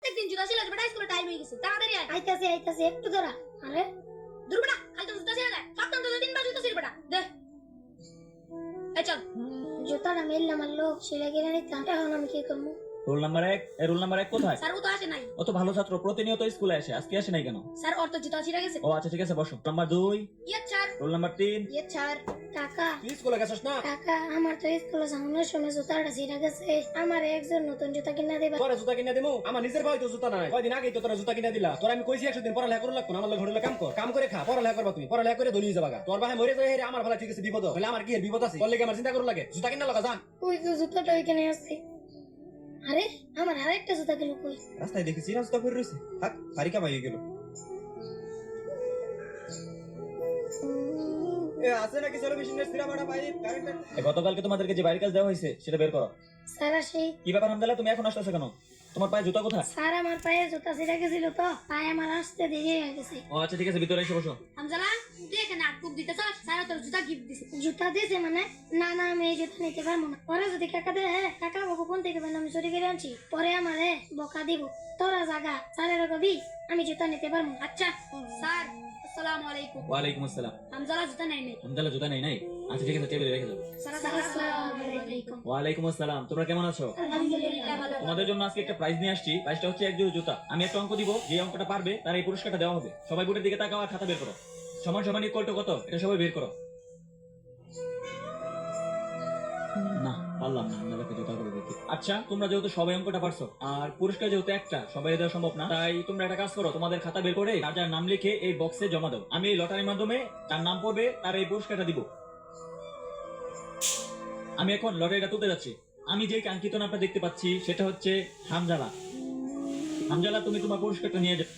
একদিন জুতা ছিল বেটা স্কুলে টাইম হয়ে গেছে তাড়াতাড়ি আয়। আইতাছে একটু দাঁড়া। আরে দূর বেটা খালি তো জুতা ছিল যায় সপ্তাহ তো 3 বার জুতা ছিল বেটা দে এই চল জুতাটা মেললাম মারলো সেটা কিনে নিতাম, এখন আমি কি করবো? রোল নাম্বার 1, এই রোল নাম্বার 1 কোথায়? স্যার ও তো আসে নাই। ও তো ভালো ছাত্র, প্রতিনিয়ত স্কুলে আসে, আজকে আসে নাই কেন? স্যার ওর তো জুতা ছিঁড়ে গেছে। ও আচ্ছা ঠিক আছে বসো। Number 2, yes sir. Roll number 3। Yes sir. কাকা তুই স্কুলে গেছস না? কাকা আমার তো স্কুলে সামনের সময় জুতাটা ছিঁড়ে গেছে, আমার একজন নতুন জুতা কিনে দেবা? তোরা জুতা কিনে দিমু? আমার নিজের ভাই তো জুতা নাই, কয়দিন আগেই তো তোরা জুতা কিনে দিলা। তোরা আমি কইছি 100 দিন পড়ালেখা করু লাগতো না, আমার ঘরে কাম কর, কাম করে খা, পড়ালেখা করবা তুমি, পড়ালেখা করে ধনী যাবা। তোর ভাই মরে যায় হেরে আমার ভালো ঠিক আছে বিপদ হলে আমার কি এর বিপদ আছে? বললে কি আমার চিন্তা করু লাগে? জুতা কিনা লাগা জান। ওই তো জুতাটা ওইখানে আছে। আরে আমার আরেকটা জুতা গেল কই? রাস্তায় দেখেছি রাস্তা পড়ে রইছে, থাক ফারিকা মাইয়ে গেল। এ আছে নাকি সরো মেশিনের সিরা বাড়া পাইপ কারেন্ট? গতকালকে তোমাদেরকে যে বাইরের কাজ দেওয়া হয়েছে সেটা বের করো। স্যার আসি। কি ব্যাপার হামদাল্লাহ, তুমি এখন আসতেছো কেন? তোমার পায়ে জুতা কোথায়? স্যার আমার পায়ে জুতা ছিঁড়ে গেছিল তো, পায়ে আমার আসতে দেরি হয়ে গেছে। ও আচ্ছা ঠিক আছে, ভিতরে এসে বসো। হামজালা তুই এখানে আটকুপ দিতে চাস? স্যার তোর জুতা গিফট দিছে। জুতা দিয়েছে মানে? না না আমি এই জুতা নিতে পারবো না। পরে যদি কাকা দে কাকা বাবু কোন থেকে পেন আমি চুরি করে আনছি, পরে আমারে বকা দিব। তোরা জাগা স্যারের কবি আমি জুতা নিতে পারবো না। আচ্ছা স্যার আসসালামু আলাইকুম। ওয়ালাইকুম আসসালাম। হামজালা জুতা নাই নাই। হামদাল্লাহ জুতা নাই? আচ্ছা ঠিক আছে, টেবিলে রেখে যাও। স্যার আসসালামু আলাইকুম। ওয়ালাইকুম আসসালাম। তোমরা কেমন আছো? আলহামদুলিল্লাহ ভালো। তোমাদের জন্য আজকে একটা প্রাইজ নিয়ে আসছি। প্রাইজটা হচ্ছে এক জোড়া জুতা। আমি একটা অঙ্ক দিব, যে অঙ্কটা পারবে তার এই পুরস্কারটা দেওয়া হবে। সবাই বোর্ডের দিকে তাকাও আর খাতা বের করো। সমান সমান ইকুয়াল টু কত এটা সবাই বের করো। না পারলাম না, আপনাদেরকে জোতা করে দিতে। আচ্ছা তোমরা যেহেতু সবাই অঙ্কটা পারছো আর পুরস্কার যেহেতু একটা সবাই দেওয়া সম্ভব না, তাই তোমরা একটা কাজ করো, তোমাদের খাতা বের করে তার যার নাম লিখে এই বক্সে জমা দাও। আমি এই লটারির মাধ্যমে তার নাম পড়বে, তার এই পুরস্কারটা দিব। আমি এখন লটারিটা তুলতে যাচ্ছি। আমি যে কাঙ্ক্ষিত নামটা দেখতে পাচ্ছি সেটা হচ্ছে হামজালা। হামজালা তুমি তোমার পুরস্কারটা নিয়ে যাও।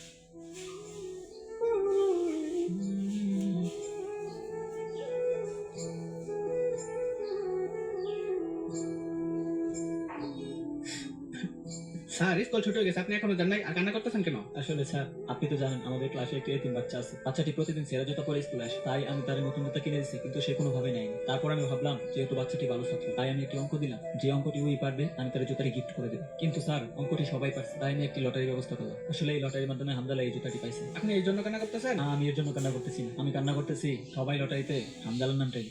স্যার স্কুল ছুটি হয়ে গেছে, আপনি এখনো যান নাই আর কান্না করতেছেন কেন? আসলে স্যার আপনি তো জানেন আমাদের ক্লাসে একটি এতিম বাচ্চা আছে। বাচ্চাটি প্রতিদিন সেরা জুতা পরে স্কুলে আসে, তাই আমি তার নতুন জুতা কিনে দিচ্ছি, কিন্তু সে কোনোভাবে নেয়নি। তারপর আমি ভাবলাম যেহেতু বাচ্চাটি ভালো ছাত্র, তাই আমি একটি অঙ্ক দিলাম, যে অঙ্কটি ওই পারবে আমি তার জুতাটি গিফট করে দেবো। কিন্তু স্যার অঙ্কটি সবাই পারছে, তাই আমি একটি লটারির ব্যবস্থা করলাম। আসলে এই লটারির মাধ্যমে হামদালা এই জুতাটি পাইছে। আপনি এই জন্য কান্না করতেছেন? না, আমি এর জন্য কান্না করতেছি না, আমি কান্না করতেছি সবাই লটারিতে হামদালার নামটাই